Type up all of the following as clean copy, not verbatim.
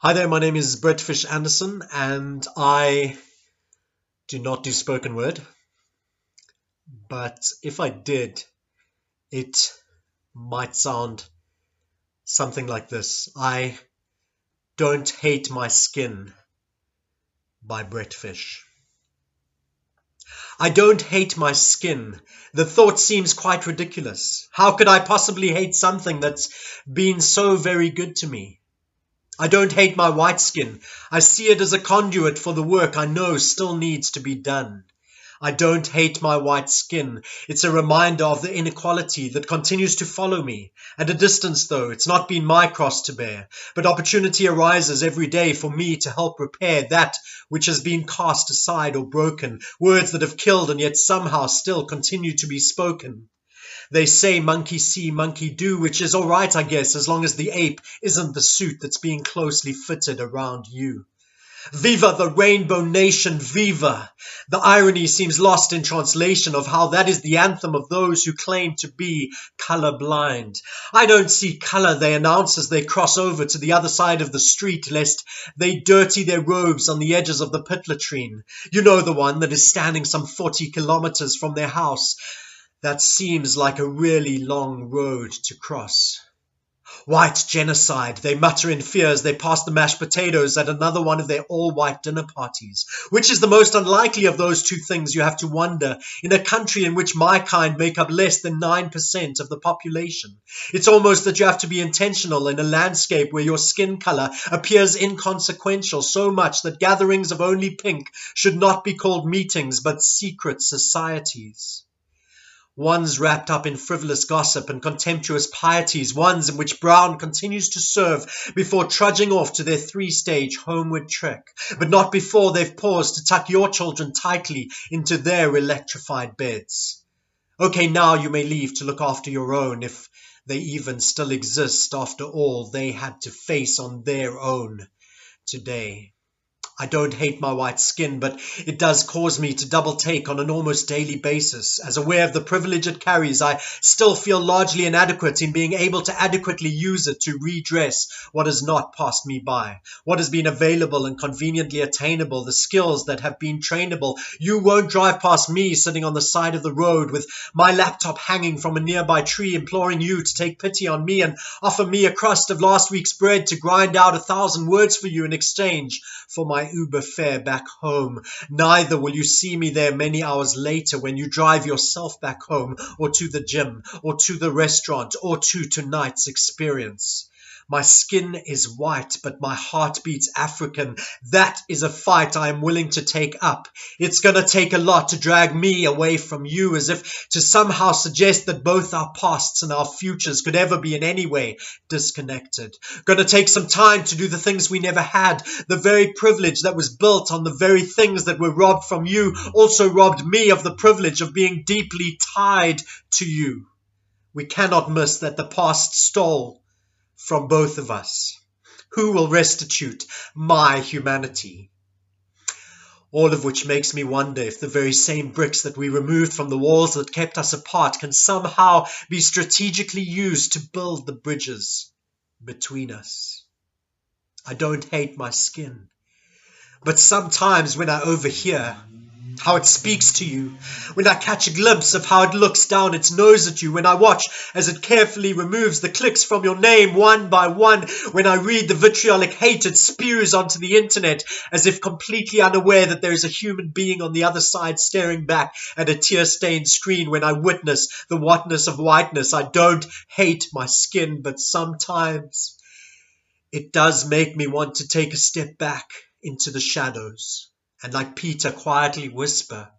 Hi there, my name is Brett Fish Anderson, and I do not do spoken word. But if I did, it might sound something like this. I Don't Hate My Skin by Brett Fish. I don't hate my skin. The thought seems quite ridiculous. How could I possibly hate something that's been so very good to me? I don't hate my white skin. I see it as a conduit for the work I know still needs to be done. I don't hate my white skin. It's a reminder of the inequality that continues to follow me. At a distance, though, it's not been my cross to bear, but opportunity arises every day for me to help repair that which has been cast aside or broken, words that have killed and yet somehow still continue to be spoken. They say monkey see, monkey do, which is all right, I guess, as long as the ape isn't the suit that's being closely fitted around you. Viva the Rainbow Nation, viva! The irony seems lost in translation of how that is the anthem of those who claim to be colorblind. I don't see color, they announce as they cross over to the other side of the street, lest they dirty their robes on the edges of the pit latrine. You know, the one that is standing some 40 kilometers from their house. That seems like a really long road to cross. White genocide, they mutter in fear as they pass the mashed potatoes at another one of their all-white dinner parties. Which is the most unlikely of those two things, you have to wonder, in a country in which my kind make up less than 9% of the population? It's almost that you have to be intentional in a landscape where your skin color appears inconsequential so much that gatherings of only pink should not be called meetings but secret societies. Ones wrapped up in frivolous gossip and contemptuous pieties, ones in which Brown continues to serve before trudging off to their 3-stage homeward trek, but not before they've paused to tuck your children tightly into their electrified beds. Okay, now you may leave to look after your own, if they even still exist after all they had to face on their own today. I don't hate my white skin, but it does cause me to double take on an almost daily basis. As aware of the privilege it carries, I still feel largely inadequate in being able to adequately use it to redress what has not passed me by, what has been available and conveniently attainable, the skills that have been trainable. You won't drive past me sitting on the side of the road with my laptop hanging from a nearby tree, imploring you to take pity on me and offer me a crust of last week's bread to grind out 1,000 words for you in exchange for my Uber fare back home. Neither will you see me there many hours later when you drive yourself back home, or to the gym, or to the restaurant, or to tonight's experience. My skin is white, but my heart beats African. That is a fight I am willing to take up. It's going to take a lot to drag me away from you, as if to somehow suggest that both our pasts and our futures could ever be in any way disconnected. Going to take some time to do the things we never had. The very privilege that was built on the very things that were robbed from you also robbed me of the privilege of being deeply tied to you. We cannot miss that the past stole from both of us. Who will restitute my humanity? All of which makes me wonder if the very same bricks that we removed from the walls that kept us apart can somehow be strategically used to build the bridges between us. I don't hate my skin, but sometimes when I overhear how it speaks to you, when I catch a glimpse of how it looks down its nose at you, when I watch as it carefully removes the clicks from your name one by one, when I read the vitriolic hate it spews onto the internet, as if completely unaware that there is a human being on the other side staring back at a tear-stained screen, when I witness the whatness of whiteness, I don't hate my skin, but sometimes it does make me want to take a step back into the shadows and, like Peter, quietly whisper,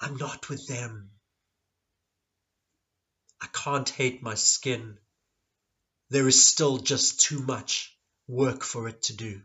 I'm not with them. I can't hate my skin. There is still just too much work for it to do.